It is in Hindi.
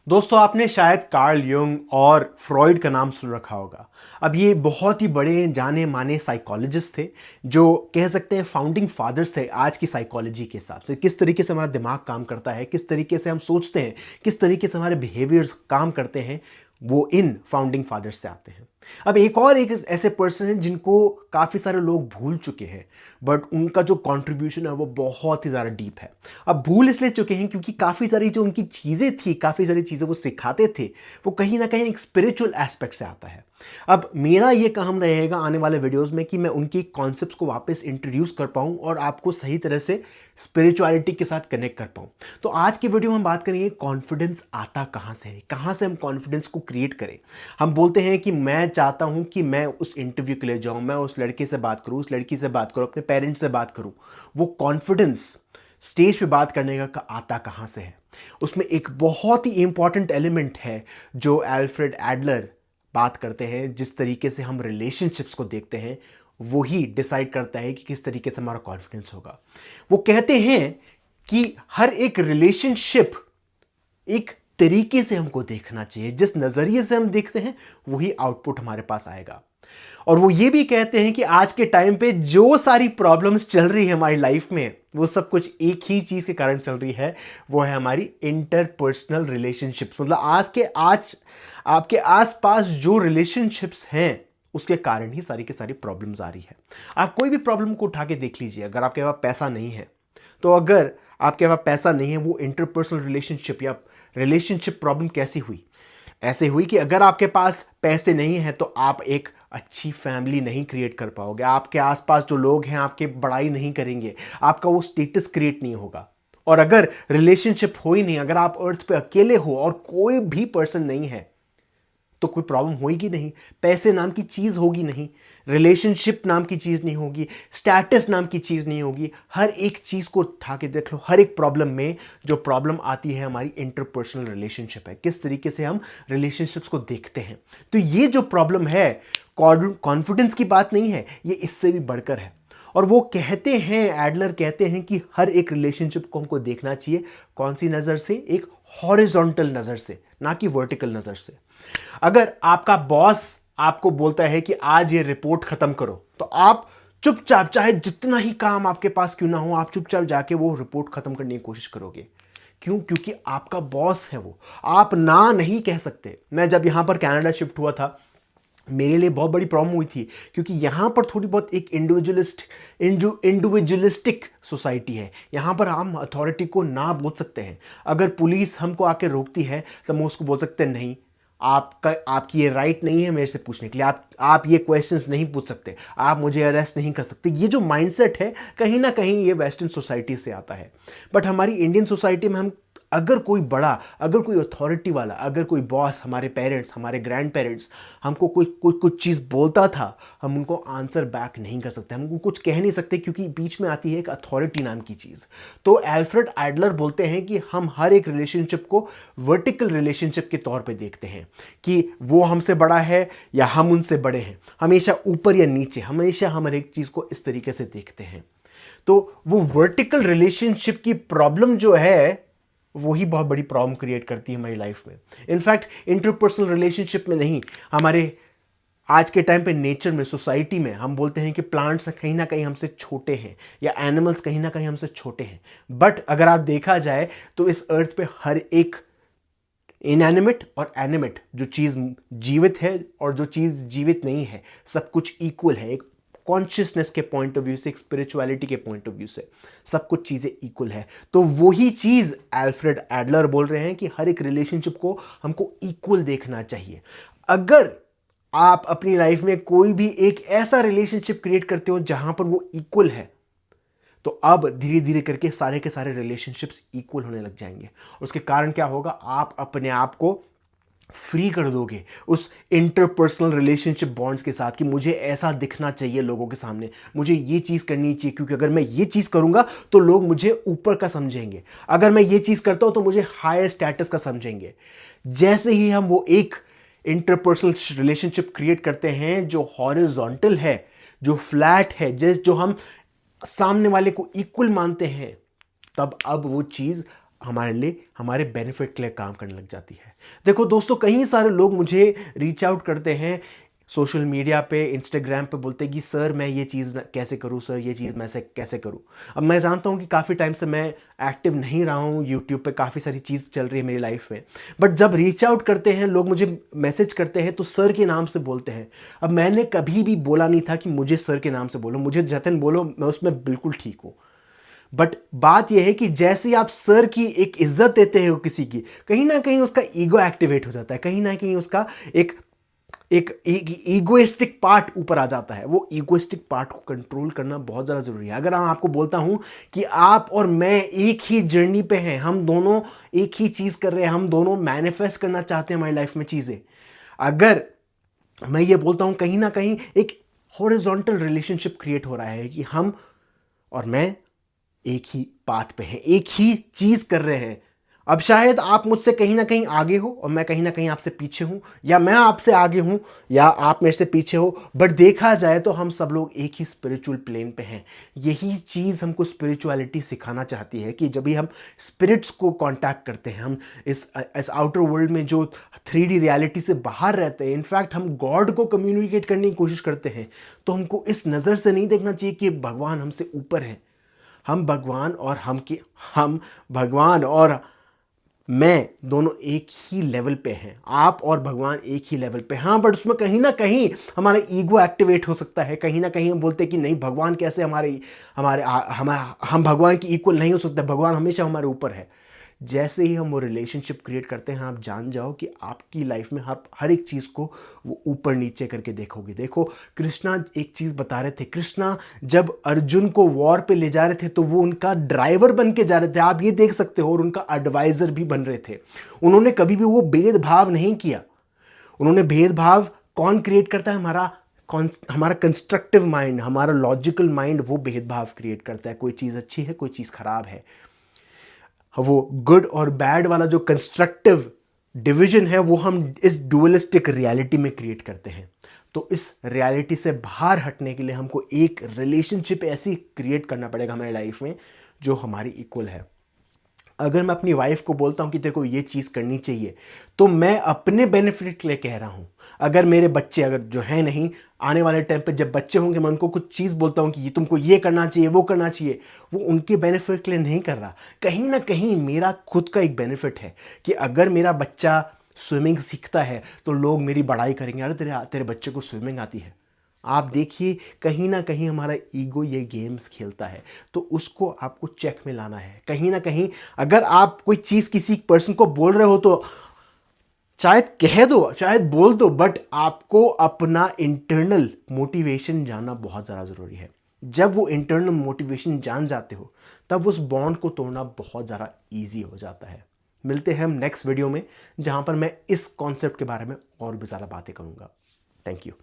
दोस्तों आपने शायद कार्ल युंग और फ्रॉइड का नाम सुन रखा होगा। अब ये बहुत ही बड़े जाने माने साइकोलॉजिस्ट थे जो कह सकते हैं फाउंडिंग फादर्स थे आज की साइकोलॉजी के हिसाब से। किस तरीके से हमारा दिमाग काम करता है, किस तरीके से हम सोचते हैं, किस तरीके से हमारे बिहेवियर्स काम करते हैं, वो इन फाउंडिंग फादर्स से आते हैं। अब एक ऐसे पर्सन हैं जिनको काफ़ी सारे लोग भूल चुके हैं, बट उनका जो कंट्रीब्यूशन है वो बहुत ही ज़्यादा डीप है। अब भूल इसलिए चुके हैं क्योंकि काफ़ी सारी जो उनकी चीज़ें थी, काफ़ी सारी चीज़ें वो सिखाते थे, वो कहीं ना कहीं एक स्पिरिचुअल एस्पेक्ट से आता है। अब मेरा ये काम रहेगा आने वाले वीडियोस में कि मैं उनकी कॉन्सेप्ट्स को वापस इंट्रोड्यूस कर पाऊँ और आपको सही तरह से स्पिरिचुअलिटी के साथ कनेक्ट कर पाऊँ। तो आज की वीडियो में हम बात करेंगे कॉन्फिडेंस आता कहाँ से है, कहाँ से हम कॉन्फिडेंस को क्रिएट करें। हम बोलते हैं कि मैं चाहता हूँ कि मैं उस इंटरव्यू के लिए जाऊँ, मैं उस लड़के से बात करूँ, उस लड़की से बात करूँ, अपने पेरेंट्स से बात करूँ। वो कॉन्फिडेंस स्टेज पे बात करने का आता कहाँ से है? उसमें एक बहुत ही इंपॉर्टेंट एलिमेंट है जो अल्फ्रेड एडलर बात करते हैं। जिस तरीके से हम रिलेशनशिप्स को देखते हैं वो ही डिसाइड करता है कि किस तरीके से हमारा कॉन्फिडेंस होगा। वो कहते हैं कि हर एक रिलेशनशिप एक तरीके से हमको देखना चाहिए, जिस नजरिए से हम देखते हैं वही आउटपुट हमारे पास आएगा। और वो ये भी कहते हैं कि आज के टाइम पे जो सारी प्रॉब्लम्स चल रही है हमारी लाइफ में वो सब कुछ एक ही चीज के कारण चल रही है, वो है हमारी इंटरपर्सनल रिलेशनशिप्स। मतलब आज आपके आसपास जो रिलेशनशिप्स हैं उसके कारण ही सारी की सारी प्रॉब्लम्स आ रही है। आप कोई भी प्रॉब्लम को उठा के देख लीजिए। अगर आपके पास पैसा नहीं है तो अगर आपके पास पैसा नहीं है, वो इंटरपर्सनल रिलेशनशिप या रिलेशनशिप प्रॉब्लम कैसी हुई? ऐसे हुई कि अगर आपके पास पैसे नहीं है तो आप एक अच्छी फैमिली नहीं क्रिएट कर पाओगे, आपके आसपास जो लोग हैं आपके बड़ाई नहीं करेंगे, आपका वो स्टेटस क्रिएट नहीं होगा। और अगर रिलेशनशिप हो ही नहीं, अगर आप अर्थ पे अकेले हो और कोई भी पर्सन नहीं है तो कोई प्रॉब्लम होगी नहीं। पैसे नाम की चीज होगी नहीं, रिलेशनशिप नाम की चीज नहीं होगी, स्टेटस नाम की चीज नहीं होगी। हर एक चीज को उठा के देख लो, हर एक प्रॉब्लम में जो प्रॉब्लम आती है हमारी इंटरपर्सनल रिलेशनशिप है, किस तरीके से हम रिलेशनशिप्स को देखते हैं। तो ये जो प्रॉब्लम है कॉन्फिडेंस की बात नहीं है, ये इससे भी बढ़कर है। और वो कहते हैं, एडलर कहते हैं कि हर एक रिलेशनशिप को हमको देखना चाहिए कौन सी नजर से? एक हॉरिजॉन्टल नजर से, ना कि वर्टिकल नजर से। अगर आपका बॉस आपको बोलता है कि आज ये रिपोर्ट खत्म करो, तो आप चुपचाप, चाहे जितना ही काम आपके पास क्यों ना हो, आप चुपचाप जाके वो रिपोर्ट खत्म करने की कोशिश करोगे। क्यों? क्योंकि आपका बॉस है वो, आप ना नहीं कह सकते। मैं जब यहां पर कनाडा शिफ्ट हुआ था, मेरे लिए बहुत बड़ी प्रॉब्लम हुई थी क्योंकि यहाँ पर थोड़ी बहुत एक इंडिविजुअलिस्टिक सोसाइटी है। यहाँ पर हम अथॉरिटी को ना बोल सकते हैं। अगर पुलिस हमको आके रोकती है तो हम उसको बोल सकते हैं नहीं, आपकी ये राइट नहीं है मेरे से पूछने के लिए, आप ये क्वेश्चंस नहीं पूछ सकते, आप मुझे अरेस्ट नहीं कर सकते। ये जो माइंडसेट है कहीं ना कहीं ये वेस्टर्न सोसाइटी से आता है। बट हमारी इंडियन सोसाइटी में हम अगर कोई बड़ा, अगर कोई अथॉरिटी वाला, अगर कोई बॉस, हमारे पेरेंट्स, हमारे ग्रैंड पेरेंट्स हमको कुछ चीज़ बोलता था, हम उनको आंसर बैक नहीं कर सकते, हम उनको कुछ कह नहीं सकते क्योंकि बीच में आती है एक अथॉरिटी नाम की चीज़। तो अल्फ्रेड एडलर बोलते हैं कि हम हर एक रिलेशनशिप को वर्टिकल रिलेशनशिप के तौर पे देखते हैं कि वो हमसे बड़ा है या हम उनसे बड़े हैं, हमेशा ऊपर या नीचे, हमेशा हम हर एक चीज़ को इस तरीके से देखते हैं। तो वो वर्टिकल रिलेशनशिप की प्रॉब्लम जो है वही बहुत बड़ी प्रॉब्लम क्रिएट करती है हमारी लाइफ में। इनफैक्ट इंटरपर्सनल रिलेशनशिप में नहीं, हमारे आज के टाइम पे नेचर में, सोसाइटी में हम बोलते हैं कि प्लांट्स कहीं ना कहीं हमसे छोटे हैं या एनिमल्स कहीं ना कहीं हमसे छोटे हैं। बट अगर आप देखा जाए तो इस अर्थ पे हर एक इनएनिमेट और एनिमेट, जो चीज़ जीवित है और जो चीज़ जीवित नहीं है, सब कुछ इक्वल है। एक कॉन्शियसनेस के पॉइंट ऑफ व्यू से, एक स्पिरिचुअलिटी के पॉइंट ऑफ व्यू से सब कुछ चीज़ें इक्वल है। तो वही चीज़ अल्फ्रेड एडलर बोल रहे हैं कि हर एक रिलेशनशिप को हमको इक्वल देखना चाहिए। अगर आप अपनी लाइफ में कोई भी एक ऐसा रिलेशनशिप क्रिएट करते हो जहां पर वो इक्वल है, तो अब धीरे धीरे करके सारे के सारे रिलेशनशिप्स इक्वल होने लग जाएंगे। और उसके कारण क्या होगा? आप अपने आप को फ्री कर दोगे उस इंटरपर्सनल रिलेशनशिप बॉन्ड्स के साथ कि मुझे ऐसा दिखना चाहिए लोगों के सामने, मुझे ये चीज़ करनी चाहिए क्योंकि अगर मैं ये चीज़ करूंगा तो लोग मुझे ऊपर का समझेंगे, अगर मैं ये चीज़ करता हूं तो मुझे हायर स्टेटस का समझेंगे। जैसे ही हम वो एक इंटरपर्सनल रिलेशनशिप क्रिएट करते हैं जो हॉरिजॉन्टल है, जो फ्लैट है, जो हम सामने वाले को इक्वल मानते हैं, तब अब वो चीज़ हमारे लिए, हमारे बेनिफिट के लिए काम करने लग जाती है। देखो दोस्तों, कई सारे लोग मुझे रीच आउट करते हैं सोशल मीडिया पे, इंस्टाग्राम पे, बोलते हैं कि सर मैं ये चीज़ कैसे करूँ, सर ये चीज़ मैं से कैसे करूँ। अब मैं जानता हूँ कि काफ़ी टाइम से मैं एक्टिव नहीं रहा हूँ यूट्यूब पे, काफ़ी सारी चीज़ चल रही है मेरी लाइफ में, बट जब रीच आउट करते हैं लोग, मुझे मैसेज करते हैं, तो सर के नाम से बोलते हैं। अब मैंने कभी भी बोला नहीं था कि मुझे सर के नाम से बोलो, मुझे जतन बोलो, मैं उसमें बिल्कुल ठीक हूँ। बट बात यह है कि जैसे ही आप सर की एक इज्जत देते हो किसी की, कहीं ना कहीं उसका ईगो एक्टिवेट हो जाता है, कहीं ना कहीं उसका एक एक ईगोइस्टिक पार्ट ऊपर आ जाता है। वो ईगोइस्टिक पार्ट को कंट्रोल करना बहुत ज़्यादा ज़रूरी है। अगर मैं आपको बोलता हूं कि आप और मैं एक ही जर्नी पे हैं, हम दोनों एक ही चीज़ कर रहे हैं, हम दोनों मैनिफेस्ट करना चाहते हैं हमारी लाइफ में चीज़ें, अगर मैं ये बोलता हूं कहीं ना कहीं एक हॉरिजॉन्टल रिलेशनशिप क्रिएट हो रहा है कि हम और मैं एक ही पाथ पे हैं, एक ही चीज कर रहे हैं। अब शायद आप मुझसे कहीं ना कहीं आगे हो और मैं कहीं ना कहीं आपसे पीछे हूं, या मैं आपसे आगे हूं या आप मेरे से पीछे हो, बट देखा जाए तो हम सब लोग एक ही स्पिरिचुअल प्लेन पे हैं। यही चीज हमको स्पिरिचुअलिटी सिखाना चाहती है कि जब भी हम स्पिरिट्स को कांटेक्ट करते हैं, हम इस आउटर वर्ल्ड में जो 3D रियलिटी से बाहर रहते हैं, इनफैक्ट हम गॉड को कम्युनिकेट करने की कोशिश करते हैं, तो हमको इस नज़र से नहीं देखना चाहिए कि भगवान हमसे ऊपर है। हम भगवान और मैं दोनों एक ही लेवल पे हैं। आप और भगवान एक ही लेवल पे, हाँ, बट उसमें कहीं ना कहीं हमारा ईगो एक्टिवेट हो सकता है। कहीं ना कहीं हम बोलते हैं कि नहीं, भगवान कैसे हमारे हमारे हम भगवान की इक्वल नहीं हो सकते, भगवान हमेशा हमारे ऊपर है। जैसे ही हम वो रिलेशनशिप क्रिएट करते हैं, आप जान जाओ कि आपकी लाइफ में आप हर एक चीज़ को वो ऊपर नीचे करके देखोगे। देखो, कृष्णा एक चीज़ बता रहे थे, कृष्णा जब अर्जुन को वॉर पे ले जा रहे थे तो वो उनका ड्राइवर बन के जा रहे थे, आप ये देख सकते हो, और उनका एडवाइज़र भी बन रहे थे। उन्होंने कभी भी वो भेदभाव नहीं किया। उन्होंने भेदभाव कौन क्रिएट करता है? हमारा कंस्ट्रक्टिव माइंड, हमारा लॉजिकल माइंड वो भेदभाव क्रिएट करता है। कोई चीज़ अच्छी है, कोई चीज़ खराब है। वो गुड और बैड वाला जो कंस्ट्रक्टिव डिवीजन है, वो हम इस डुअलिस्टिक रियलिटी में क्रिएट करते हैं। तो इस रियलिटी से बाहर हटने के लिए हमको एक रिलेशनशिप ऐसी क्रिएट करना पड़ेगा हमारी लाइफ में जो हमारी इक्वल है। अगर मैं अपनी वाइफ को बोलता हूं कि तेरे को ये चीज़ करनी चाहिए, तो मैं अपने बेनिफिट के लिए कह रहा हूं। अगर मेरे बच्चे, अगर जो है नहीं, आने वाले टाइम पे जब बच्चे होंगे, मैं उनको कुछ चीज़ बोलता हूं कि ये तुमको ये करना चाहिए, वो करना चाहिए, वो उनके बेनिफिट के लिए नहीं कर रहा। कहीं ना कहीं मेरा खुद का एक बेनिफिट है कि अगर मेरा बच्चा स्विमिंग सीखता है तो लोग मेरी बड़ाई करेंगे, अरे तेरे तेरे बच्चे को स्विमिंग आती है। आप देखिए, कहीं ना कहीं हमारा ईगो ये गेम्स खेलता है, तो उसको आपको चेक में लाना है। कहीं ना कहीं अगर आप कोई चीज़ किसी पर्सन को बोल रहे हो तो शायद कह दो, शायद बोल दो, बट आपको अपना इंटरनल मोटिवेशन जानना बहुत ज़्यादा ज़रूरी है। जब वो इंटरनल मोटिवेशन जान जाते हो, तब उस बॉन्ड को तोड़ना बहुत ज़्यादा ईजी हो जाता है। मिलते हैं हम नेक्स्ट वीडियो में, जहाँ पर मैं इस कॉन्सेप्ट के बारे में और भी ज़्यादा बातें करूँगा। Thank you.